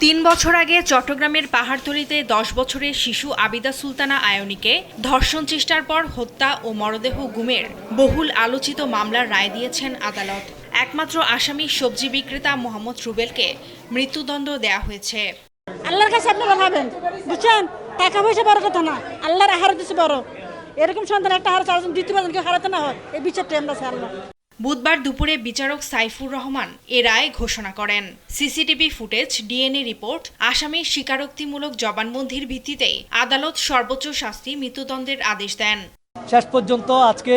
৩ বছর আগে চট্টগ্রামের পাহাড়তলীতে ১০ বছরের শিশু আবিদা সুলতানা আয়নীকে ধর্ষণ চেষ্টার পর হত্যা ও মরদেহ গুমের বহুল আলোচিত মামলার রায় দিয়েছেন আদালত। একমাত্র আসামি সবজি বিক্রেতা মোহাম্মদ রুবেলকে মৃত্যুদণ্ড দেয়া হয়েছে। আল্লাহর কাছে আপনারা ভাবেন, বুঝছেন, টাকা পয়সা বড় কথা না, আল্লাহর আহার দিচ্ছে বড়। এরকম সন্তান একটা হার চারজন দ্বিতীয়বার কেউ হারাতে না হয়, এই বিচারটা আমরা চাই আল্লাহ। বুধবার দুপুরে বিচারক সাইফুর রহমান এ রায় ঘোষণা করেন। সিসিটিভি ফুটেজ, ডিএনএ রিপোর্ট, আসামির স্বীকারোক্তিমূলক জবানবন্দির ভিত্তিতে আদালত সর্বোচ্চ শাস্তি মৃত্যুদণ্ডের আদেশ দেন। শেষ পর্যন্ত আজকে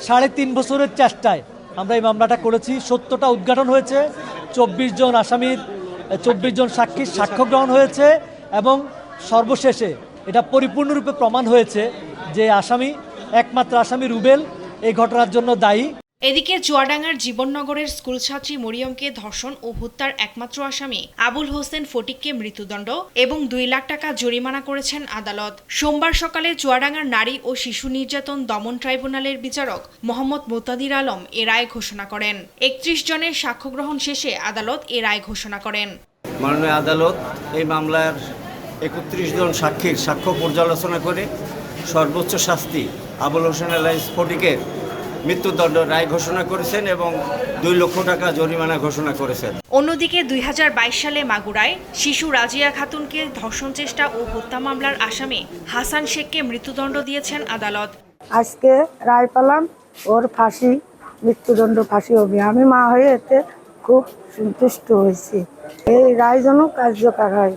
3.5 বছরের চেষ্টায় আমরা এই মামলাটা করেছি। সত্যটা উদ্ঘাটন হয়েছে, 24 জন আসামির 24 জন সাক্ষীর সাক্ষ্য গ্রহণ হয়েছে এবং সর্বশেষে এটা পরিপূর্ণরূপে প্রমাণ হয়েছে যে একমাত্র আসামি রুবেল এই ঘটনার জন্য দায়ী। এদিকে চুয়াডাঙ্গার জীবননগরের স্কুলছাত্রী মরিয়মকে ধর্ষণ ও হত্যার একমাত্র আসামি আবুল হোসেন ফটিককে মৃত্যুদণ্ড এবং 2 লাখ টাকা জরিমানা করেছেন আদালত। সোমবার সকালে চুয়াডাঙ্গার নারী ও শিশু নির্যাতন দমন ট্রাইব্যুনালের বিচারক মোহাম্মদ মোতাদির আলম এ রায় ঘোষণা করেন। 31 জনের সাক্ষ্য গ্রহণ শেষে আদালত এ রায় ঘোষণা করেন। মাননীয় আদালত এই মামলার 31 জন সাক্ষীর সাক্ষ্য পর্যালোচনা করে সর্বোচ্চ শাস্তি আবুল হোসেন ফটিকের মৃত্যুদণ্ড রায় ঘোষণা করেছেন এবং 2 লক্ষ টাকা জরিমানা ঘোষণা করেছেন। অন্যদিকে 2022 সালে মাগুরায় শিশু রাজিয়া খাতুনকে ধর্ষণ চেষ্টা ও হত্যা মামলার আসামি হাসান শেখকে মৃত্যুদণ্ড দিয়েছেন আদালত। আজকে রায় পেলাম, ওর মৃত্যুদণ্ড ফাঁসি হবে। আমি মা হয়ে এতে খুব সন্তুষ্ট হয়েছি। এই রায় যেন কার্যকর হয়।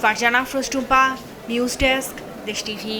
ফারজানা আফরোজ টুম্পা, নিউজ ডেস্ক, দেশ টিভি।